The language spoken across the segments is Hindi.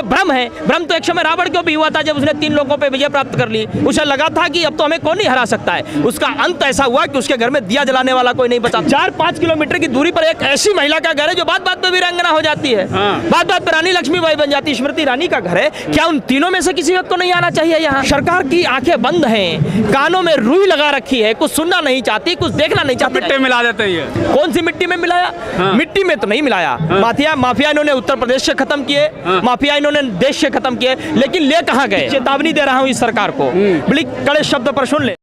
भ्रम है। भ्रम तो एक समय रावण को भी हुआ था जब उसने 3 लोगों पे विजय प्राप्त कर ली। उसे लगा था कि अब तो हमें कौन नहीं हरा सकता है। उसका अंत ऐसा हुआ कि उसके घर में दिया जलाने वाला कोई नहीं बचा। 4-5 किलोमीटर की दूरी पर एक ऐसी महिला का घर है जो बात बात पे वीरांगना हो जाती है, बात बात पे रानी लक्ष्मीबाई बन जाती है, स्मृति ईरानी का घर है। क्या उन तीनों में से किसी को नहीं आना चाहिए यहाँ? सरकार की आंखें बंद हैं, कानों में रुई लगा रखी है, कुछ सुनना नहीं चाहती, कुछ देखना नहीं चाहती। मिट्टी मिला देते हैं। कौन सी मिट्टी में मिलाया? मिट्टी में तो नहीं मिलाया। माफिया इन्होंने उत्तर प्रदेश से खत्म किए, माफिया इन्होंने देश से खत्म किए, लेकिन ले कहाँ गए? चेतावनी दे रहा हूँ इस सरकार को, बड़ी कड़े शब्द पर सुन ले।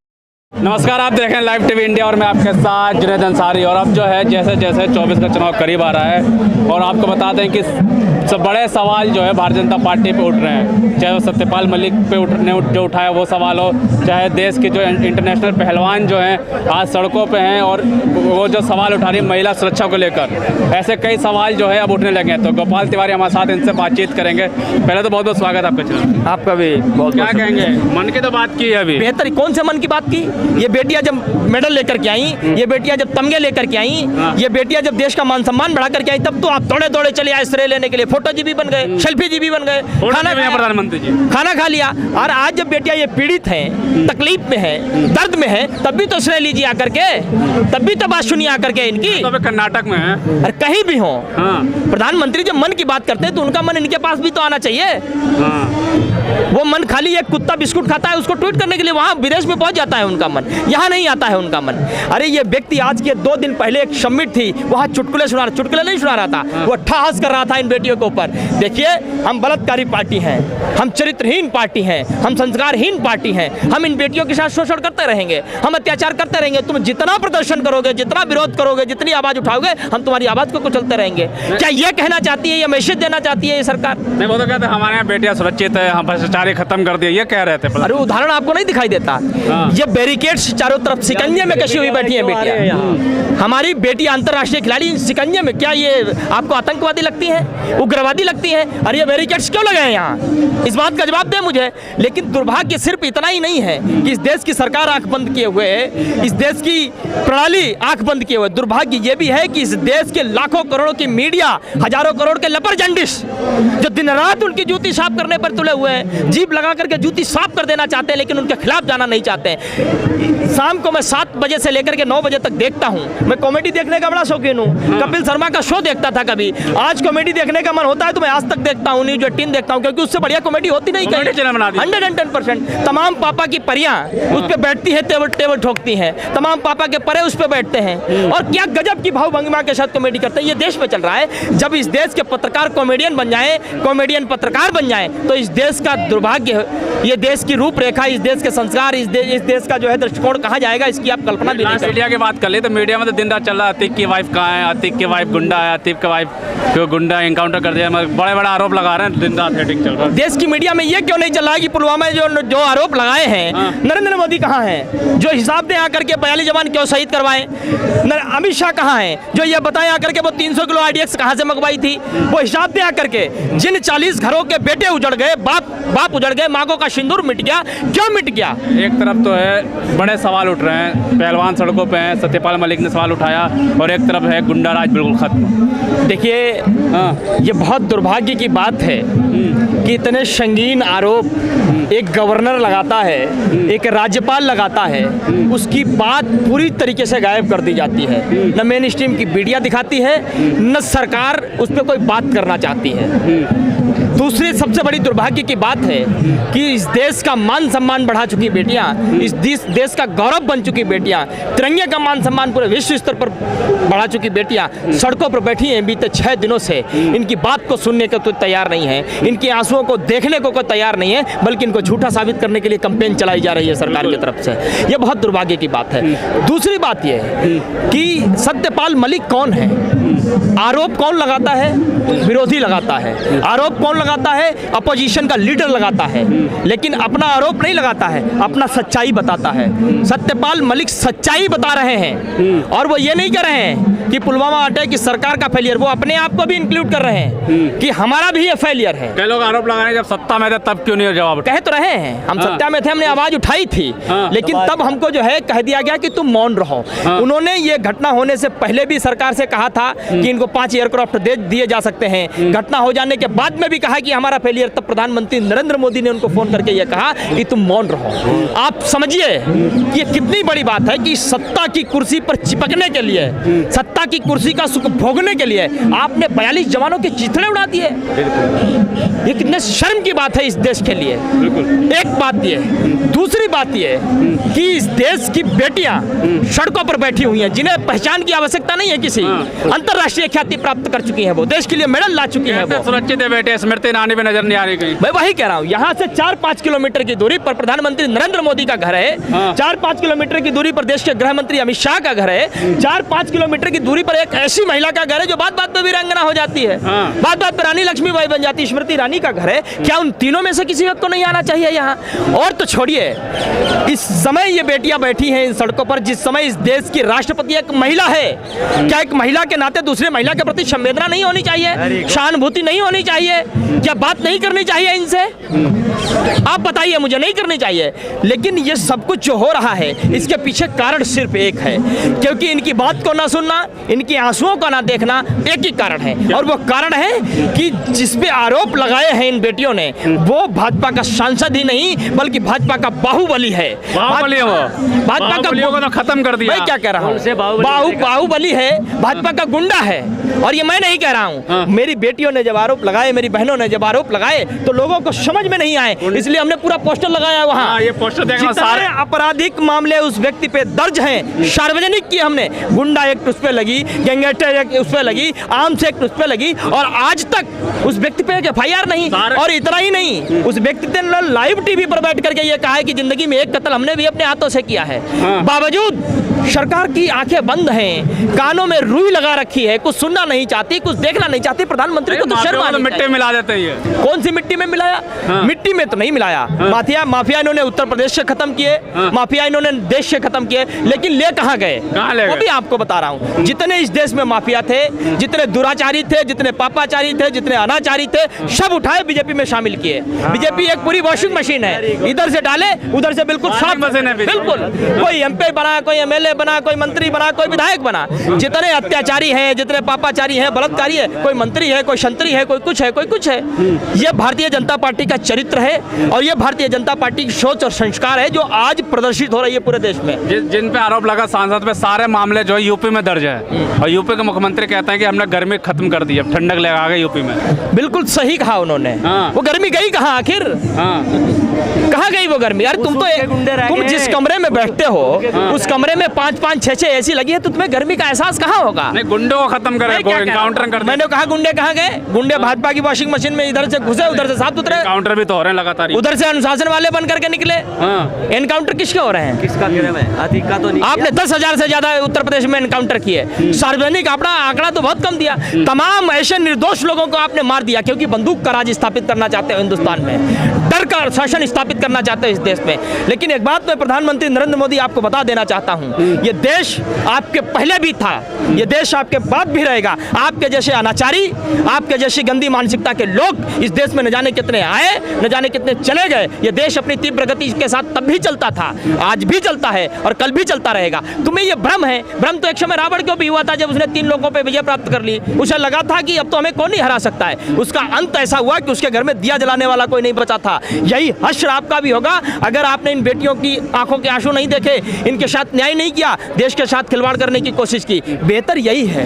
नमस्कार, आप देख रहे हैं लाइव टीवी इंडिया और मैं आपके साथ जुनैद अंसारी। और अब जो है जैसे जैसे 24 का चुनाव करीब आ रहा है और आपको बता दें कि सब बड़े सवाल जो है भारतीय जनता पार्टी पे उठ रहे हैं, चाहे वो सत्यपाल मलिक पे जो उठाया वो सवाल हो, चाहे देश के जो इंटरनेशनल पहलवान जो हैं आज सड़कों पे हैं और वो जो सवाल उठा रही है महिला सुरक्षा को लेकर, ऐसे कई सवाल जो है अब उठने लगे हैं। तो गोपाल तिवारी हमारे साथ, इनसे बातचीत करेंगे। पहले तो बहुत बहुत स्वागत आपका चैनल। आपका भी बहुत। क्या कहेंगे? मन की तो बात की है अभी। बेहतर कौन से मन की बात की? ये बेटियां जब मेडल लेकर के आई, ये बेटियां जब तमगे लेकर के आई, ये बेटियां जब देश का मान सम्मान बढ़ा करके आई, तब तो आप दौड़े दौड़े चले आए श्रेय लेने के लिए। फोटो जी भी बन गए, सेल्फी जी भी बन गए, प्रधानमंत्री जी खाना खा लिया। और आज जब बेटियां ये पीड़ित हैं, तकलीफ में है, दर्द में है, तब भी तो श्रेय लीजिए आकर के, तब भी तो बात सुनिए आकर के इनकी। तो कर्नाटक में है, अरे कहीं भी हो, प्रधानमंत्री जब मन की बात करते हैं तो उनका मन इनके पास भी तो आना चाहिए। वो मन खाली एक कुत्ता बिस्कुट खाता है, उसको ट्वीट करने के लिए वहां विदेश में पहुंच जाता है उनका मन, यहाँ नहीं आता है उनका मन। अरे ये व्यक्ति आज के 2 दिन पहले एक समिट थी, वहां चुटकुले नहीं सुना रहा था, वो ठहास कर रहा था इन बेटियों के ऊपर। देखिए, हम बलात्कारी पार्टी हैं, हम चरित्रहीन पार्टी हैं, हम संस्कारहीन पार्टी हैं, हम इन बेटियों के साथ शोषण करते रहेंगे, हम अत्याचार करते रहेंगे। तुम जितना प्रदर्शन करोगे, जितना विरोध करोगे, जितनी आवाज उठाओगे, हम तुम्हारी आवाज को कुचलते रहेंगे। क्या ये कहना चाहती है, ये मैसेज देना चाहती है ये सरकार? नहीं, वो तो कहते हैं हमारे यहाँ बेटियां सुरक्षित है, हम भ्रष्टाचारी खत्म कर दिया, ये कह रहे थे। अरे उदाहरण आपको नहीं दिखाई देता? ये बैरिकेड्स चारों तरफ सिकंजे में कसी हुई बैठी है बेटियां। हमारी बेटियां अंतर्राष्ट्रीय खिलाड़ी सिकंजे में, क्या ये आपको आतंकवादी लगती है, उग्रवादी लगती है? अरे ये बैरिकेड्स क्यों लगे हैं यहाँ? इस बात का जवाब दें मुझे। लेकिन दुर्भाग्य सिर्फ इतना ही नहीं है कि इस देश की सरकार आंख बंद किए हुए है, इस देश की प्रणाली आंख बंद किए हुए। दुर्भाग्य ये भी है कि इस देश के लाखों करोड़ों की मीडिया, हजारों करोड़ के लपरजंडिस जो दिन रात उनकी जूती साफ करने पर तुले हुए हैं, जीभ लगा करके जूती साफ कर देना चाहते हैं, लेकिन उनके खिलाफ जाना नहीं चाहते हैं। शाम को मैं 7 बजे से लेकर के 9 बजे तक देखता हूँ। मैं कॉमेडी देखने का बड़ा शौकीन हूँ, कपिल शर्मा का शो देखता था कभी। आज कॉमेडी देखने का मन होता है तो मैं आज तक देखता हूँ, न्यूज़ 18 देखता हूँ, क्योंकि उससे बढ़िया कॉमेडी होती नहीं कहीं। 110%। तमाम पापा की परियां उस पर बैठती है, टेबल ठोकती हैं, तमाम पापा के परे उस पर बैठते हैं और क्या गजब की भाव भंगिमा के साथ कॉमेडी करते हैं। ये देश में चल रहा है। जब इस देश के पत्रकार कॉमेडियन बन जाए, कॉमेडियन पत्रकार बन जाए, तो इस देश का दुर्भाग्य, ये देश की रूपरेखा, इस देश के संस्कार, इस देश का जो है दृष्टिकोण कहाँ जाएगा, इसकी आप कल्पना भी नहीं कर। मीडिया की बात कर ले तो मीडिया में तो दिन रात चल रहा है, अतीक की वाइफ कहाँ है, अतीक की वाइफ गुंडा है, अतीक की वाइफ को गुंडा एनकाउंटर कर दिया, बड़े बड़े आरोप लगा रहे हैं, दिन रात हेडिंग चल रहा है। देश की मीडिया में ये क्यों नहीं चल रहा है कि पुलवामा में जो आरोप लगाए हैं, नरेंद्र मोदी कहाँ हैं जो हिसाब दें आकर के 42 जवान क्यों शहीद करवाएं? अमित शाह कहाँ हैं जो ये बताएं आकर के वो 300 किलो IDX कहाँ से मंगवाई थी? वो हिसाब दें आकर के। जिन 40 घरों के बेटे उजड़ गए, बाप उजड़ गए, मांगों का सिंदूर मिट गया, क्यों मिट गया? एक तरफ तो है बड़े सवाल उठ रहे हैं, पहलवान सड़कों पे हैं, सत्यपाल मलिक ने सवाल उठाया, और एक तरफ है गुंडा राज बिल्कुल खत्म। देखिए, ये बहुत दुर्भाग्य की बात है कि इतने संगीन आरोप एक गवर्नर लगाता है, एक राज्यपाल लगाता है, उसकी बात पूरी तरीके से गायब कर दी जाती है। न मेन स्ट्रीम की मीडिया दिखाती है, न सरकार उस पर कोई बात करना चाहती है। दूसरी सबसे बड़ी दुर्भाग्य की बात है कि इस देश का मान सम्मान बढ़ा चुकी बेटियां, इस देश का गौरव बन चुकी बेटियां, तिरंगे का मान सम्मान पूरे विश्व स्तर पर बढ़ा चुकी बेटियां सड़कों पर बैठी हैं बीते 6 दिनों से। इनकी बात को सुनने को तो तैयार नहीं है, इनके आंसुओं को देखने को कोई तैयार नहीं है, बल्कि इनको झूठा साबित करने के लिए कैंपेन चलाई जा रही है सरकार की तरफ से। यह बहुत दुर्भाग्य की बात है। दूसरी बात यह है कि सत्यपाल मलिक कौन है? आरोप कौन लगाता है? विरोधी लगाता है। आरोप कौन लगाता है? अपोजिशन का लीडर लगाता है, लेकिन अपना आरोप नहीं लगाता है, अपना सच्चाई बताता है। सत्यपाल मलिक सच्चाई बता रहे हैं और वो ये नहीं कह रहे हैं कि पुलवामा अटैक की सरकार का फेलियर, वो अपने आप को भी इंक्लूड कर रहे हैं कि हमारा भी ये फेलियर है। कई लोग आरोप लगा रहे हैं जब सत्ता में थे तब क्यों नहीं जवाब? कह तो रहे हैं, हम सत्ता में थे, हमने आवाज उठाई थी, लेकिन तब हमको जो है कह दिया गया कि तुम मौन रहो। उन्होंने ये घटना होने से पहले भी सरकार से कहा था कि इनको 5 एयरक्राफ्ट दे दिए जा सकते हैं। घटना हो जाने के बाद में भी कहा कहा कि हमारा फेलियर, तब प्रधानमंत्री नरेंद्र मोदी ने उनको फोन करके ये कहा कि तुम मौन रहो। आप समझिए कि ये कितनी बड़ी बात है कि सत्ता की कुर्सी पर चिपकने के लिए, सत्ता की कुर्सी का सुख भोगने के लिए आपने 42 जवानों के चिथड़े उड़ा दिए। ये कितने शर्म की बात है इस देश के लिए। एक बात ये, दूसरी बात ये कि इस देश की बेटियां सड़कों पर बैठी हुई हैं, जिन्हें पहचान की आवश्यकता नहीं है किसी, अंतर्राष्ट्रीय ख्याति प्राप्त कर चुकी हैं, वो देश के लिए मेडल ला चुकी हैं। वो सुरक्षित है बेटे, स्मृति ईरानी भी नजर नहीं आ रही कहीं। मैं वही कह रहा हूँ, यहाँ से 4-5 किलोमीटर की दूरी पर प्रधानमंत्री नरेंद्र मोदी का घर है, 4-5 किलोमीटर की दूरी पर देश के गृह मंत्री अमित शाह का घर है, 4-5 किलोमीटर की दूरी पर एक ऐसी महिला का घर है जो बात बात पर वीरांगना हो जाती है, बात बात पर रानी लक्ष्मीबाई बन जाती है, स्मृति ईरानी का घर है। क्या उन तीनों में से किसी वक्त को नहीं आना चाहिए यहाँ? और तो छोड़िए, इस समय ये बेटियां बैठी हैं इन सड़कों पर, जिस समय इस देश की राष्ट्रपति एक महिला है, क्या एक महिला के नाते दूसरे महिला के प्रति संवेदना नहीं होनी चाहिए, सहानुभूति नहीं होनी चाहिए? क्या बात नहीं करनी चाहिए इनसे? आप बताइए, मुझे नहीं करनी चाहिए। लेकिन ये सब कुछ जो हो रहा है, इसके पीछे कारण सिर्फ एक है, क्योंकि इनकी बात को ना सुनना, इनके आंसुओं को ना देखना, एक ही कारण है, और वो कारण है कि जिस पे आरोप लगाए हैं इन बेटियों ने, वो भाजपा का सांसद ही नहीं बल्कि भाजपा का बाहुबली है। बाहुबली है वो, भाजपा का को तो खत्म कर दिया। मैं क्या कह रहा हूँ, बाहुबली है, भाजपा का गुंडा है। और ये मैं नहीं कह रहा हूँ, मेरी बेटियों ने जब आरोप लगाए, मेरी बहनों ने जब आरोप लगाए, तो लोगों को समझ में नहीं आए, इसलिए हमने पूरा पोस्टर लगाया वहाँ। ये पोस्टर देखना, सारे आपराधिक मामले उस व्यक्ति पे दर्ज हैं, सार्वजनिक किए हमने। गुंडा एक्ट उस पे लगी, गैंगस्टर एक्ट उस पे लगी, आर्म्स एक्ट उस पे लगी, और आज तक उस व्यक्ति पे FIR नहीं। और इतना ही नहीं, उस व्यक्ति ने लाइव टीवी पर बैठ करके ये कहा है कि जिंदगी में एक कत्ल हमने भी अपने हाथों से किया है। बावजूद सरकार की आंखें बंद हैं, कानों में रुई लगा रखी है, कुछ सुनना नहीं चाहती, कुछ देखना नहीं चाहती। प्रधानमंत्री को तो शर्म आनी चाहिए। मिट्टी मिला देते हैं। कौन सी मिट्टी में मिलाया? मिट्टी में तो नहीं मिलाया। माफिया इन्होंने उत्तर प्रदेश से खत्म किए, माफिया इन्होंने देश से खत्म किए, लेकिन ले कहाँ गए वो भी आपको बता रहा हूँ। जितने इस देश में माफिया थे, जितने दुराचारी थे, जितने पापाचारी थे, जितने अनाचारी थे, सब उठाए बीजेपी में शामिल किए। बीजेपी एक पूरी वॉशिंग मशीन है, इधर से डाले उधर से बिल्कुल साफ मशीन है। बिल्कुल, कोई MP बना, कोई MLA बना, कोई मंत्री बना, कोई विधायक बना, जितने अत्याचारी हैं, जितने पापाचारी हैं, बलात्कारी है, कोई मंत्री है, कोई संतरी है, कोई कुछ है, कोई कुछ है। ये भारतीय जनता पार्टी का चरित्र है, और ये भारतीय जनता पार्टी की सोच और संस्कार है जो आज प्रदर्शित हो रही है पूरे देश में। जिन पे आरोप लगा सांसद पे, सारे मामले जो है यूपी में दर्ज है, और यूपी के मुख्यमंत्री कहते हैं कि हमने गर्मी खत्म कर दी, अब ठंडक लगा गई यूपी में। बिल्कुल सही कहा उन्होंने। वो गर्मी गई कहाँ आखिर? कहाँ गई वो गर्मी? यार तुम जिस कमरे में बैठते हो, उस कमरे में 5-5, 6-6 AC लगी है, तो तुम्हें गर्मी का एहसास कहाँ होगा? नहीं, गुंडों को खत्म करें, एनकाउंटर कर। मैंने कहा गुंडे कहाँ गए? गुंडे भाजपा की वॉशिंग मशीन में इधर से घुसे, उधर से साफ सुथरे। एनकाउंटर भी तो हो रहे हैं लगातार, उधर से अनुशासन वाले बन करके निकले। एनकाउंटर किसके हो रहे हैं? किसका कह रहे हैं? अधिक का तो नहीं। आपने 10,000 से ज्यादा उत्तर प्रदेश में एनकाउंटर किए। सार्वजनिक आंकड़ा तो बहुत कम दिया। तमाम ऐसे निर्दोष लोगों को आपने मार दिया, क्योंकि बंदूक का राज स्थापित करना चाहते हो हिंदुस्तान में, डर का शासन स्थापित करना चाहते हो इस देश में। लेकिन एक बात मैं प्रधानमंत्री नरेंद्र मोदी आपको बता देना चाहता हूं, ये देश आपके पहले भी था, ये देश आपके बाद भी रहेगा। आपके जैसे अनाचारी, आपके जैसी गंदी मानसिकता के लोग इस देश में न जाने कितने आए, न जाने कितने चले गए। ये देश अपनी तीव्र गति के साथ तब भी चलता था, आज भी चलता है, और कल भी चलता रहेगा। तुम्हें ये भ्रम है। भ्रम तो एक समय रावण को भी हुआ था, जब उसने 3 लोगों पर विजय प्राप्त कर ली। उसे लगा था कि अब तो हमें कौन नहीं हरा सकता है। उसका अंत ऐसा हुआ कि उसके घर में दिया जलाने वाला कोई नहीं बचा था। यही हश्र आपका भी होगा अगर आपने इन बेटियों की आंखों के आंसू नहीं देखे, इनके साथ न्याय नहीं किया, देश के साथ खिलवाड़ करने की कोशिश की। बेहतर यही है।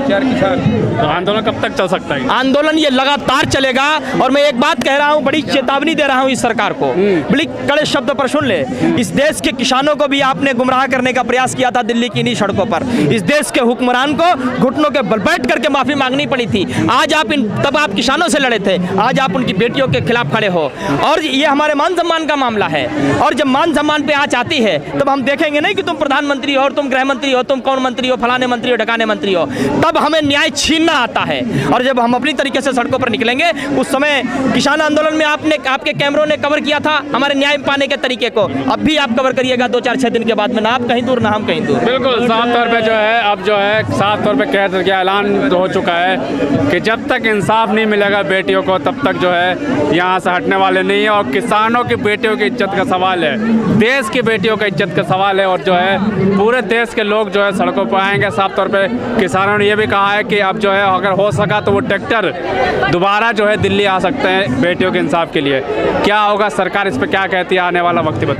तो आंदोलन कब तक चल सकता है? आंदोलन ये लगातार चलेगा। और मैं एक बात कह रहा हूं, बड़ी चेतावनी दे रहा हूं इस सरकार को, बड़ी कड़े शब्द पर सुन ले। इस देश के किसानों को भी आपने गुमराह करने का प्रयास किया था दिल्ली की इन्हीं सड़कों पर। इस देश के हुक्मरान को घुटनों के बल बैठ करके माफी मांगनी पड़ी थी। आज आप तब आप किसानों से लड़े थे, आज आप उनकी बेटियों के खिलाफ खड़े हो। और ये हमारे मान सम्मान का मामला है। और जब मान सम्मान पे आंच आती है, तब हम देखेंगे नहीं कि तुम प्रधानमंत्री हो, और तुम गृह मंत्री हो, तुम कौन मंत्री हो, फलाने मंत्री हो, ढकाने मंत्री हो। तब हमें न्याय छीनना आता है। और जब हम अपनी तरीके से सड़कों पर निकलेंगे, उस समय किसान आंदोलन में आपके कैमरों ने कवर किया था हमारे न्याय पाने के तरीके को। अब भी आप कवर करिएगा 2-4-6 दिन के बाद में, ना आप कहीं दूर ना हम कहीं दूर। बिल्कुल साफ तौर पे जो है, अब जो है साफ तौर पे कह करके ऐलान हो चुका है कि जब तक इंसाफ नहीं मिलेगा बेटियों को, तब तक जो है यहाँ से हटने वाले नहीं है। और किसानों की बेटियों की इज्जत का सवाल है, देश की बेटियों का इज्जत का सवाल है। और जो है पूरे देश के लोग जो है सड़कों पर आएंगे। साफ तौर पे किसानों ने ये भी भी कहा है कि अब जो है अगर हो सका तो वो ट्रैक्टर दोबारा जो है दिल्ली आ सकते हैं बेटियों के इंसाफ के लिए। क्या होगा, सरकार इस पर क्या कहती है, आने वाला वक्त ही बता।